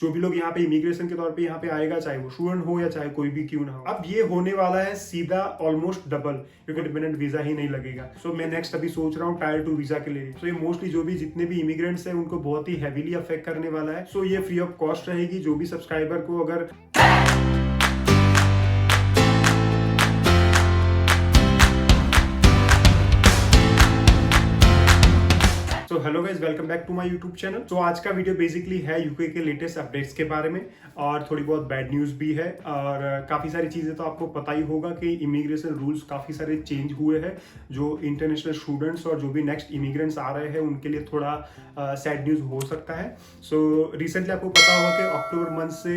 जो भी लोग यहाँ पे इमिग्रेशन के तौर पे यहाँ पे आएगा, चाहे वो स्टूडेंट हो या चाहे कोई भी क्यों ना हो, अब ये होने वाला है सीधा ऑलमोस्ट डबल, क्योंकि डिपेंडेंट वीजा ही नहीं लगेगा। सो मैं नेक्स्ट अभी सोच रहा हूँ टायर 2 वीजा के लिए। सो ये मोस्टली जो भी जितने भी इमिग्रेंट्स हैं उनको बहुत ही हैवीली अफेक्ट करने वाला है। सो ये फ्री ऑफ कॉस्ट रहेगी। जो भी सब्सक्राइबर को अगर तो hello guys, welcome back to my YouTube channel. तो आज का वीडियो बेसिकली है यूके के लेटेस्ट अपडेट्स के बारे में और थोड़ी बहुत बैड न्यूज़ भी है और काफ़ी सारी चीज़ें तो आपको पता ही होगा कि इमिग्रेशन रूल्स काफ़ी सारे चेंज हुए हैं, जो इंटरनेशनल स्टूडेंट्स और जो भी नेक्स्ट इमिग्रेंट्स आ रहे हैं उनके लिए थोड़ा सैड न्यूज़ हो सकता है। सो रिसेंटली आपको पता होगा कि अक्टूबर मंथ से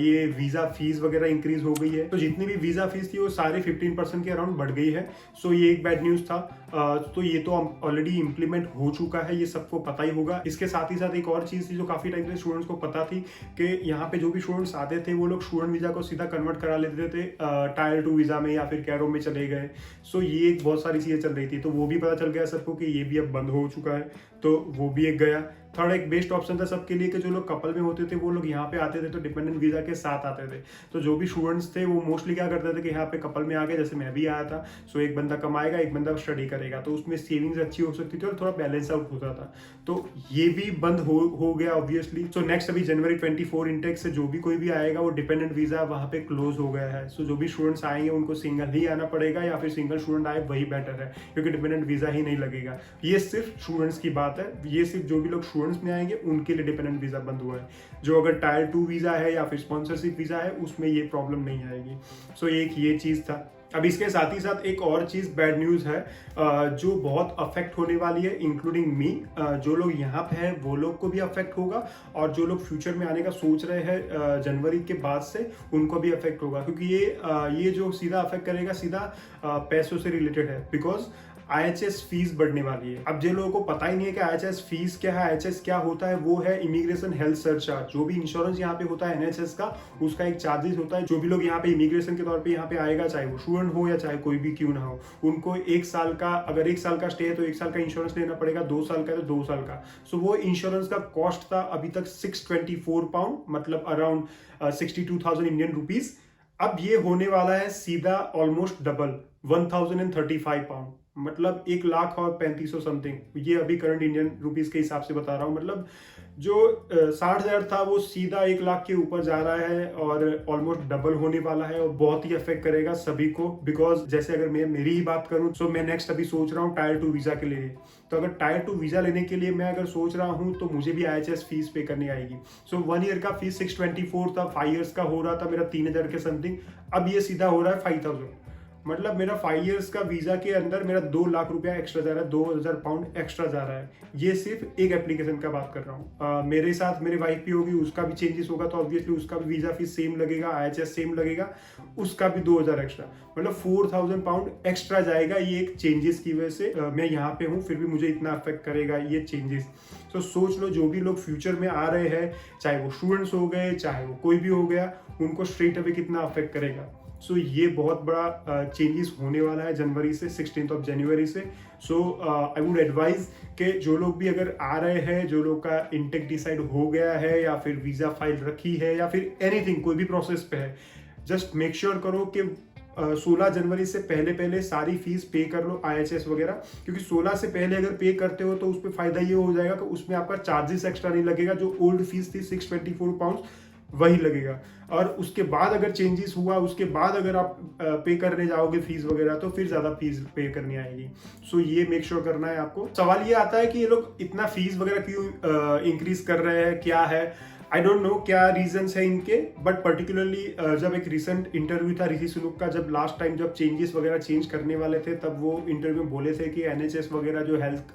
ये वीज़ा फीस वगैरह इंक्रीज हो गई है। तो जितनी भी वीज़ा फीस थी वो सारे 15% के अराउंड बढ़ गई है। सो ये एक बैड न्यूज़ था। तो ये तो ऑलरेडी इम्प्लीमेंट हो चुका है, ये सबको पता ही होगा। इसके साथ ही साथ एक और चीज़ थी जो काफ़ी टाइम से स्टूडेंट्स को पता थी कि यहाँ पे जो भी स्टूडेंट्स आते थे वो लोग स्टूडेंट वीज़ा को सीधा कन्वर्ट करा लेते थे टायर 2 वीज़ा में या फिर कैरो में चले गए। सो ये एक बहुत सारी चीज़ें चल रही थी, तो वो भी पता चल गया सबको कि ये भी अब बंद हो चुका है। तो वो भी एक गया। थर्ड एक बेस्ट ऑप्शन था सबके लिए कि जो लोग कपल में होते थे वो लोग यहाँ पे आते थे तो डिपेंडेंट वीजा के साथ आते थे। तो जो भी स्टूडेंट्स थे वो मोस्टली क्या करते थे कि यहाँ पे कपल में आ गए, जैसे मैं भी आया था। सो एक बंदा कमाएगा, एक बंदा स्टडी करेगा, तो उसमें सेविंग्स अच्छी हो सकती थी और थोड़ा बैलेंस आउट होता था। तो ये भी बंद हो गया ऑब्वियसली। सो नेक्स्ट अभी जनवरी 24 इंटेक से जो भी कोई भी आएगा वो डिपेंडेंट वीजा वहाँ पे क्लोज हो गया है। सो जो भी स्टूडेंट्स आएंगे उनको सिंगल ही आना पड़ेगा या फिर सिंगल स्टूडेंट आए वही बेटर है, क्योंकि डिपेंडेंट वीजा ही नहीं लगेगा। ये सिर्फ स्टूडेंट्स की बात है, ये सिर्फ जो भी लोग स्टूडेंट्स में आएंगे उनके लिए डिपेंडेंट वीजा बंद हुआ है। जो अगर टायर 2 वीजा है या फिर स्पॉन्सरशिप वीजा है उसमें ये प्रॉब्लम नहीं आएगी। सो एक ये चीज था। अब इसके साथ ही साथ एक और चीज बैड न्यूज है जो बहुत अफेक्ट होने वाली है, इंक्लूडिंग मी। जो लोग यहाँ पे हैं वो लोग को भी अफेक्ट होगा और जो लोग फ्यूचर में आने का सोच रहे हैं जनवरी के बाद से उनको भी अफेक्ट होगा, क्योंकि ये जो सीधा अफेक्ट करेगा सीधा पैसों से रिलेटेड है। बिकॉज आईएचएस फीस बढ़ने वाली है। अब जिन लोगों को पता ही नहीं है कि आईएचएस फीस क्या है, आईएचएस क्या होता है, वो है इमिग्रेशन हेल्थ सरचार्ज। जो भी इंश्योरेंस यहाँ पे होता है एनएचएस का, उसका एक चार्जेस होता है। जो भी लोग यहाँ पे इमिग्रेशन के तौर पे यहाँ पे आएगा, चाहे वो स्टूडेंट हो या चाहे कोई भी क्यों ना हो, उनको एक साल का, अगर एक साल का स्टे है तो एक साल का इंश्योरेंस लेना पड़ेगा, 2 साल का है तो 2 साल का। सो वो इंश्योरेंस का कॉस्ट था अभी तक 624 पाउंड, मतलब अराउंड 62,000 इंडियन रुपीज। अब ये होने वाला है सीधा ऑलमोस्ट डबल, 1035 पाउंड, मतलब 1,35,000 समथिंग। ये अभी करंट इंडियन रुपीस के हिसाब से बता रहा हूँ। मतलब जो 60,000 था वो सीधा 1,00,000 के ऊपर जा रहा है और ऑलमोस्ट डबल होने वाला है और बहुत ही अफेक्ट करेगा सभी को। बिकॉज जैसे अगर मैं मेरी ही बात करूं तो मैं नेक्स्ट अभी सोच रहा हूँ टायर 2 वीजा के लिए। तो अगर टायर 2 वीजा लेने के लिए मैं अगर सोच रहा हूँ तो मुझे भी आईएचएस फीस पे करनी आएगी। सो 1 ईयर का फीस 624 था, 5 ईयर्स का हो रहा था मेरा 3,000 के समथिंग। अब ये सीधा हो रहा है 5,000। मतलब मेरा 5 इयर्स का वीजा के अंदर मेरा 2,00,000 रुपया एक्स्ट्रा जा रहा है, 2,000 पाउंड एक्स्ट्रा जा रहा है। ये सिर्फ एक एप्लीकेशन का बात कर रहा हूँ। मेरे साथ मेरी वाइफ भी होगी, उसका भी चेंजेस होगा तो ऑब्वियसली उसका भी वीजा फीस सेम लगेगा, आईएचएस सेम लगेगा, उसका भी 2,000 एक्स्ट्रा, मतलब 4,000 पाउंड एक्स्ट्रा जाएगा। ये एक चेंजेस की वजह से मैं यहाँ पे हूँ फिर भी मुझे इतना अफेक्ट करेगा ये चेंजेस। तो सोच लो जो भी लोग फ्यूचर में आ रहे हैं, चाहे वो स्टूडेंट्स हो गए चाहे वो कोई भी हो गया, उनको स्ट्रेट अवे कितना अफेक्ट करेगा। सो ये बहुत बड़ा चेंजेस होने वाला है जनवरी से, 16 जनवरी से। सो आई वुड एडवाइज कि जो लोग भी अगर आ रहे हैं, जो लोग का इंटेक डिसाइड हो गया है या फिर वीजा फाइल रखी है या फिर एनीथिंग कोई भी प्रोसेस पे है, जस्ट मेक श्योर करो कि 16 जनवरी से पहले सारी फीस पे कर लो, आईएचएस वगैरह। क्योंकि 16 से पहले अगर पे करते हो तो उस पर फायदा ये हो जाएगा कि उसमें आपका चार्जेस एक्स्ट्रा नहीं लगेगा। जो ओल्ड फीस थी 624 पाउंड वही लगेगा। और उसके बाद अगर चेंजेस हुआ, उसके बाद अगर आप पे करने जाओगे फीस वगैरह तो फिर ज्यादा फीस पे करनी आएगी। सो ये मेक श्योर करना है आपको। सवाल ये आता है कि ये लोग इतना फीस वगैरह क्यों इंक्रीज कर रहे हैं, क्या है, आई डोंट नो क्या रीजंस है इनके। बट पर्टिकुलरली जब एक रिसेंट इंटरव्यू था ऋषि सुनक का, जब लास्ट टाइम जब चेंजेस वगैरह चेंज करने वाले थे, तब वो इंटरव्यू में बोले थे कि एनएचएस वगैरह जो हेल्थ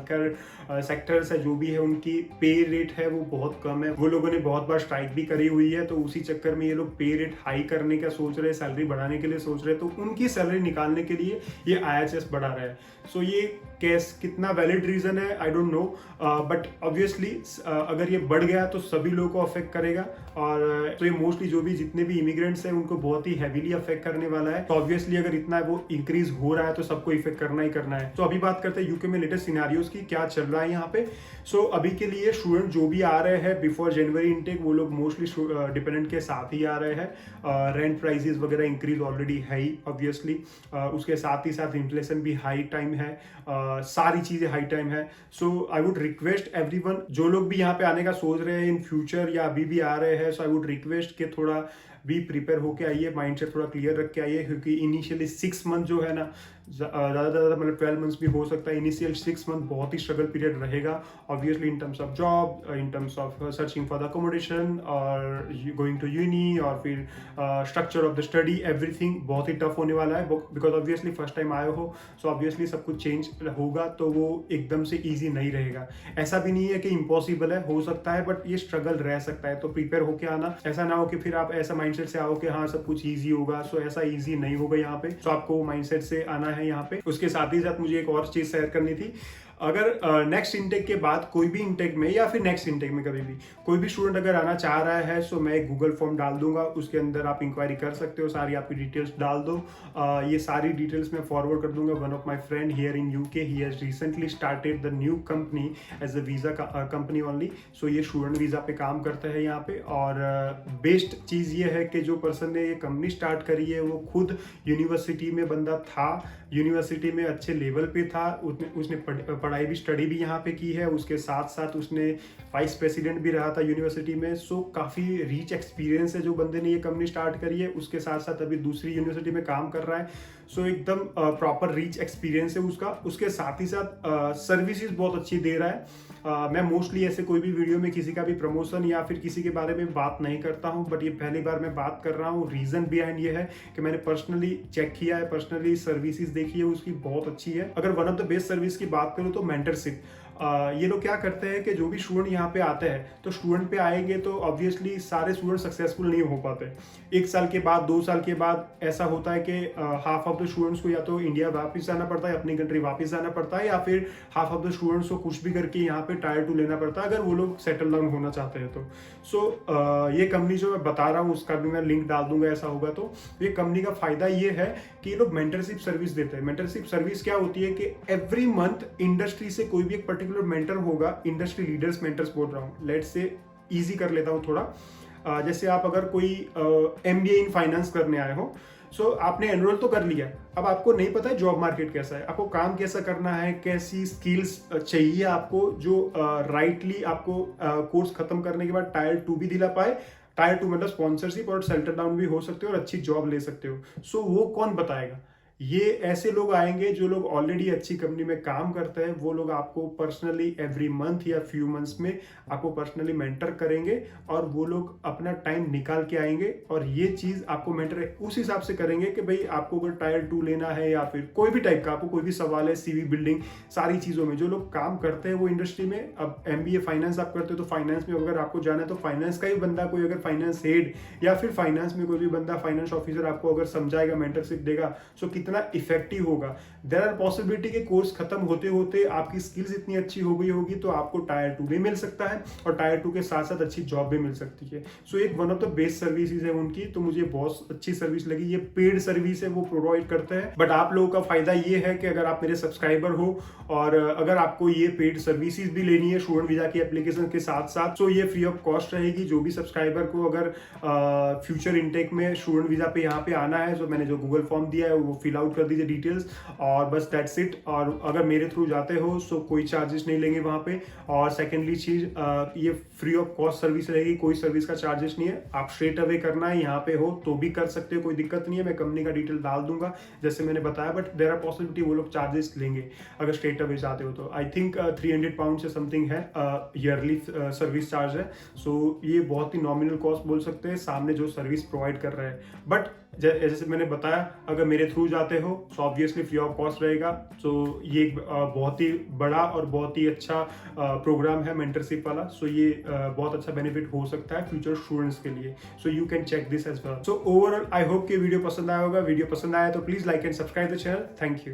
केयर सेक्टर्स है जो भी है, उनकी पे रेट है वो बहुत कम है। वो लोगों ने बहुत बार स्ट्राइक भी करी हुई है, तो उसी चक्कर में ये लोग पे रेट हाई करने का सोच रहे हैं, सैलरी बढ़ाने के लिए सोच रहे हैं। तो उनकी सैलरी निकालने के लिए ये आईएचएस बढ़ा रहा है। सो ये केस कितना वैलिड रीजन है I don't know, but obviously अगर ये बढ़ गया तो सभी लोगों को अफेक्ट करेगा। और तो ये मोस्टली जो भी जितने भी इमिग्रेंट्स हैं उनको बहुत ही हैवीली अफेक्ट करने वाला है। तो ऑब्वियसली अगर इतना वो इंक्रीज हो रहा है तो सबको इफेक्ट करना ही करना है। तो अभी बात करते हैं यूके में लेटेस्ट सिनेरियोज की, क्या चल रहा है यहाँ पे। सो अभी के लिए स्टूडेंट जो भी आ रहे हैं बिफोर जनवरी इनटेक, वो लोग मोस्टली डिपेंडेंट के साथ ही आ रहे हैं। रेंट प्राइसेस वगैरह इंक्रीज ऑलरेडी है ही ऑब्वियसली, उसके साथ ही साथ इन्फ्लेशन भी हाई टाइम है, सारी चीजें हाई टाइम है। सो आई वुड रिक्वेस्ट एवरीवन, जो लोग भी यहाँ पे आने का सोच रहे हैं इन फ्यूचर या अभी भी आ रहे हैं, सो आई वुड रिक्वेस्ट कि थोड़ा भी प्रिपेयर होके आइए, माइंडसेट थोड़ा क्लियर रख के आइए, क्योंकि इनिशियली 6 मंथ जो है ना, ज़्यादा मतलब 12 मंथ्स भी हो सकता है। इनिशियल 6 मंथ बहुत ही स्ट्रगल पीरियड रहेगा obviously, in terms of job, in terms of searching for the accommodation और गोइंग टू यूनी, और फिर structure of the study, everything बहुत ही टफ होने वाला है, बिकॉज ऑब्वियसली फर्स्ट टाइम आए हो। सो ऑब्वियसली सब कुछ चेंज होगा, तो वो एकदम से ईजी नहीं रहेगा। ऐसा भी नहीं है कि इम्पॉसिबल है, हो सकता है, बट ये स्ट्रगल रह सकता है। तो प्रिपेयर होके आना, ऐसा ना हो कि फिर आप ऐसा माइंडसेट से आओ कि हाँ सब कुछ ईजी होगा। सो ऐसा ईजी नहीं होगा यहाँ पे। सो आपको माइंडसेट से आना है यहाँ पे। उसके साथ ही साथ मुझे एक और चीज शेयर करनी थी। अगर नेक्स्ट इनटेक के बाद कोई भी इनटेक में या फिर नेक्स्ट इनटेक में कभी भी कोई भी स्टूडेंट अगर आना चाह रहा है, सो मैं एक गूगल फॉर्म डाल दूंगा, उसके अंदर आप इंक्वायरी कर सकते हो, सारी आपकी डिटेल्स डाल दो। ये सारी डिटेल्स मैं फॉरवर्ड कर दूंगा। One of my friend here in UK, he has recently started the new company as a visa company only. So ये स्टूडेंट वीजा पे काम करता है यहाँ पे। और बेस्ट चीज़ ये है कि जो पर्सन ने ये कंपनी स्टार्ट करी है वो खुद यूनिवर्सिटी में बंदा था, यूनिवर्सिटी में अच्छे लेवल पे था, उसने पढ़ाई भी, स्टडी भी यहाँ पे की है, उसके साथ साथ उसने वाइस प्रेसिडेंट भी रहा था यूनिवर्सिटी में। सो काफ़ी रिच एक्सपीरियंस है जो बंदे ने ये कंपनी स्टार्ट करी है। उसके साथ साथ अभी दूसरी यूनिवर्सिटी में काम कर रहा है। सो एकदम प्रॉपर रिच एक्सपीरियंस है उसका। उसके साथ ही साथ सर्विसेज बहुत अच्छी दे रहा है। मैं मोस्टली ऐसे कोई भी वीडियो में किसी का भी प्रमोशन या फिर किसी के बारे में बात नहीं करता हूं, बट ये पहली बार मैं बात कर रहा हूं। रीजन बिहाइंड ये है कि मैंने पर्सनली चेक किया है, पर्सनली सर्विसेज देखी है, उसकी बहुत अच्छी है। अगर one of the best service की बात करूं तो मेंटरशिप। ये लोग क्या करते हैं कि जो भी स्टूडेंट यहाँ पे आते हैं, तो स्टूडेंट पे आएंगे तो ऑब्वियसली सारे स्टूडेंट सक्सेसफुल नहीं हो पाते। 1 साल के बाद, 2 साल के बाद ऐसा होता है कि हाफ ऑफ द स्टूडेंट्स को या तो इंडिया वापस जाना पड़ता है, अपनी कंट्री वापस जाना पड़ता है, या फिर हाफ ऑफ द स्टूडेंट्स को कुछ भी करके यहाँ पे टायर 2 लेना पड़ता है अगर वो लोग सेटल डाउन होना चाहते हैं तो। सो ये कंपनी जो मैं बता रहा हूँ उसका भी मैं लिंक डाल दूंगा ऐसा होगा तो। ये कंपनी का फायदा ये है कि ये लोग मेंटरशिप सर्विस देते हैं। मेंटरशिप सर्विस क्या होती है कि एवरी मंथ इंडस्ट्री से कोई भी एक पर्टिकुलर मेंटर होगा, इंडस्ट्री लीडर्स मेंटर्स बोल रहा हूँ, लेट्स से इजी कर लेता हूँ थोड़ा। जैसे आप अगर कोई MBA इन फाइनेंस करने आए हो, सो आपने एनरोल तो कर लिया, अब आपको नहीं पता है जॉब मार्केट कैसा है, आपको काम कैसा करना है, कैसी स्किल्स चाहिए आपको, जो राइटली आपको कोर्स खत्म करने के बाद टायर 2 भी दिला पाए। टायर 2 मतलब स्पॉन्सरशिप और सेटल डाउन भी हो सकते हो और अच्छी जॉब ले सकते हो। सो वो कौन बताएगा? ये ऐसे लोग आएंगे जो लोग ऑलरेडी अच्छी कंपनी में काम करते हैं। वो लोग आपको पर्सनली एवरी मंथ या फ्यू मंथ्स में आपको पर्सनली मेंटर करेंगे, और वो लोग अपना टाइम निकाल के आएंगे और ये चीज आपको मेंटर उस हिसाब से करेंगे कि भाई आपको अगर टायर 2 लेना है या फिर कोई भी टाइप का आपको कोई भी सवाल है, CV बिल्डिंग, सारी चीजों में जो लोग काम करते हैं वो इंडस्ट्री में। अब MBA फाइनेंस आप करते हो तो फाइनेंस में अगर आपको जाना है तो फाइनेंस का ही बंदा, कोई अगर फाइनेंस हेड या फिर फाइनेंस में कोई भी बंदा, फाइनेंस ऑफिसर आपको अगर समझाएगा, मेंटरशिप देगा, सो कितना इफेक्टिव होगा। देयर आर पॉसिबिलिटी के कोर्स खत्म होते होते आपकी स्किल्स इतनी अच्छी हो गई होगी तो आपको टायर 2 भी मिल सकता है और टायर 2 के साथ साथ अच्छी जॉब भी मिल सकती है। सो एक one of the best services है उनकी, तो मुझे बहुत अच्छी सर्विस लगी। ये पेड सर्विस है वो प्रोवाइड करते हैं, बट आप लोगों का फायदा ये है कि अगर आप मेरे सब्सक्राइबर हो और अगर आपको ये पेड सर्विसेज भी लेनी है स्टूडेंट वीजा की एप्लीकेशन के साथ साथ, तो ये फ्री ऑफ कॉस्ट रहेगी। जो भी सब्सक्राइबर को अगर फ्यूचर इनटेक में स्टूडेंट वीजा पे यहाँ पे आना है, तो मैंने जो गूगल फॉर्म दिया है वो फिल आउट कर दीजिए डिटेल्स, और बस दैट्स इट। और अगर मेरे थ्रू जाते हो सो कोई चार्जेस नहीं लेंगे वहां पे। और सेकेंडली चीज, ये फ्री ऑफ कॉस्ट सर्विस रहेगी, कोई सर्विस का चार्जेस नहीं है। आप स्ट्रेट अवे करना है यहाँ पे हो तो भी कर सकते हो, कोई दिक्कत नहीं है। मैं कंपनी का डिटेल डाल दूंगा जैसे मैंने बताया, बट देयर आर पॉसिबिलिटी वो लोग चार्जेस लेंगे अगर स्ट्रेट अवे जाते हो तो। आई थिंक 300 पाउंड से समथिंग है ईयरली सर्विस चार्ज है। सो ये बहुत ही नॉमिनल कॉस्ट बोल सकते हैं सामने जो सर्विस प्रोवाइड कर रहा है। बट जैसे मैंने बताया, अगर मेरे थ्रू जाते हो तो ऑब्वियसली फ्री ऑफ कॉस्ट रहेगा। सो ये एक बहुत ही बड़ा और बहुत ही अच्छा प्रोग्राम है मेंटरशिप वाला। सो ये बहुत अच्छा बेनिफिट हो सकता है फ्यूचर स्टूडेंट्स के लिए। So you can check this as well. So overall I hope कि वीडियो पसंद आया होगा। वीडियो पसंद आया तो please like and subscribe the channel. Thank you.